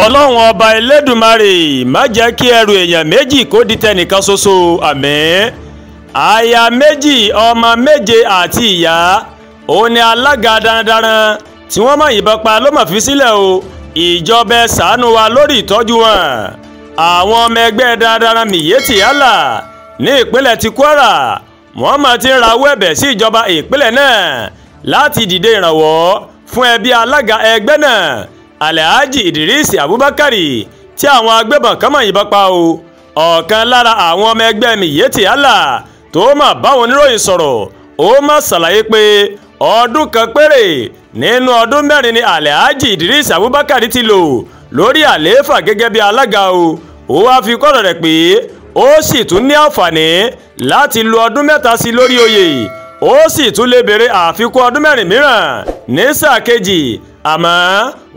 ọlọ́run ọba elédùmarè má jẹ́ kí ẹrù èèyàn méjì kó di tẹnìkan ṣoṣo àmín. aya méjì ọmọ méje àti ìyá òun ni alága darandaran tí wọ́n mọ̀ yìnbọn pa ló mọ̀ fi sílẹ̀ o. ìjọba ẹ ṣàánú wa lórí ìtọ́jú wọn. àwọn ọmọ ẹgbẹ́ darandaran Miyetti Allah ní ìpínlẹ̀ ti Kwara wọ́n mọ̀ ti ń rawọ́ ẹ̀bẹ̀ sí ìjọba ìpínlẹ̀ náà láti dìde ìrànwọ́ fún ẹbí alága ẹgbẹ́ náà Alhaji Idris Abubakar tí àwọn agbébọn kan mọ̀ yìnbọn pa o. ọ̀kan lára àwọn ọmọ ẹgbẹ́ Miyetti Allah tó mọ̀ báwọn oníròyìn sọ̀rọ̀ ó mọ̀ ṣàlàyé pé ọdún kan péré nínú ọdún mẹ́rin ni Alhaji Idris Abubakar ti lò lórí àlééfà gẹ́gẹ́ bí alága o. ó wáá fi kọ́rọ̀ rẹ̀ pé ó sì tún ní àǹfààní láti lo ọdún mẹ́ta sí lórí oyè. ó sì tún lè béèrè àfikún ọdún mẹ́rin mìíràn ní sáà kejì àmọ́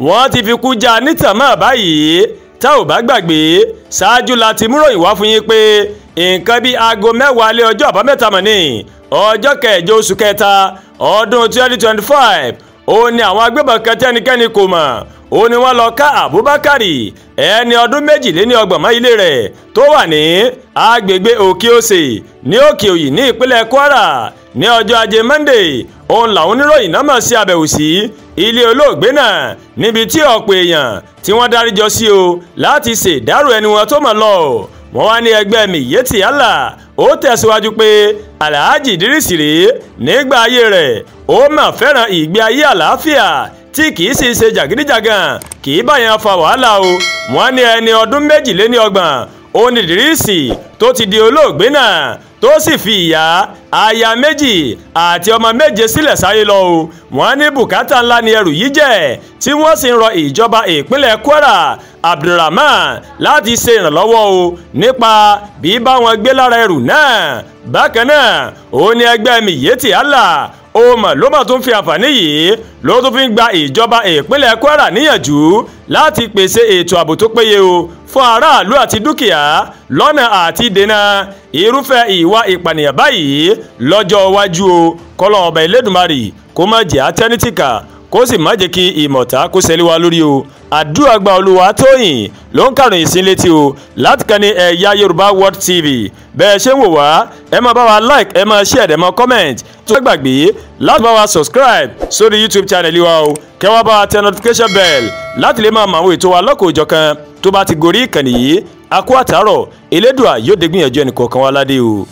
wọ́n ti fi kú já nítàmọ́ báyìí. tá ò bá gbàgbé ṣáájú láti múròyìn wá fún yín pé nǹkan bíi aago mẹ́wàá lé ọjọ́ àbámẹ́ta mọ̀ ní ọjọ́ kẹjọ oṣù kẹta ọdún 2025 ó ní àwọn agbébọn kan tẹ́nikẹ́ni kò mọ̀ ó ní wọ́n lọ ká Abubakar ẹni ọdún méjìléníọgbọ̀n mọ́ ilé rẹ̀ tó wà ní agbègbè Òkè Òsè ní Òkè Òyì ní ìpínlẹ̀ Kwara ní ọjọ́ ajé Monday. òun làwọn oníròyìn náà mọ̀ sí àbẹ̀wò sí ilé olóògbé náà níbi tí ọ̀pọ̀ èèyàn tí wọ́n dáríjọ sí o láti ṣèdárò ẹni wọn tó mọ̀ lọ. wọ́n wá ní ẹgbẹ́ Miyetti Allah ó tẹ̀síwájú pé Alhaji Idris rèé nígbà ayé rẹ̀ ó mà fẹ́ràn ìgbé ayé àlàáfíà tí kìí sì ṣe jàgídíjàgàn kìí báyàn fa wàhálà o. wọ́n ní ẹni ọdún méjìléníọgbọ̀n ó ní Idris tó ti di olóògbé náà tó sì fi ìyá aya méjì àti ọmọ méje sílẹ̀ sáyé lọ o. wọ́n ní bùkátà ńlá ni ẹrù yìí jẹ́ tí wọ́n sì ń rọ ìjọba ìpínlẹ̀ Kwara Abdulrahman láti ṣe ìrànlọ́wọ́ o nípa bí bá wọn gbé lára ẹrù náà. bákan náà ó ní ẹgbẹ́ Miyetti Allah ó mọ̀ ló mọ̀ tó ń fi àǹfààní yìí ló tún fi ń gba ìjọba ìpínlẹ̀ Kwara níyànjú láti pèsè ètò ààbò tó péye o fún aráàlú àti dúkìá lọ́nà àti dènà irúfẹ́ ìwà ìpànìyàn báyìí lọ́jọ́ iwájú o. kọ́lọ́n ọba Elédùmarè kó má jẹ́ àtẹnitìkà kó sì má jẹ́ kí ìmọ̀ta kó ṣẹlẹ̀ wá lórí o. àdúrà gba Olúwatóyìn ló ń kàròyìn sí létí o láti kàn ní ẹ̀yà Yorùbá World TV. bẹ́ẹ̀ ṣe ń wò wá ẹ máa bá wa like ẹ máa share ẹ máa comment tó gbàgbé láti bá wa subscribe sórí YouTube channel wa o kẹ́ wá bá wa tẹ notification bell láti lè máa mọ àwọn ètò wa lọ́kọ̀ọ́jọ̀kan tó bá ti gorí ìkànnì yìí. a kú àtàárọ̀ Elédùà yóò dégbìyànjú ẹnì kọ̀ọ̀kan wa ládé o.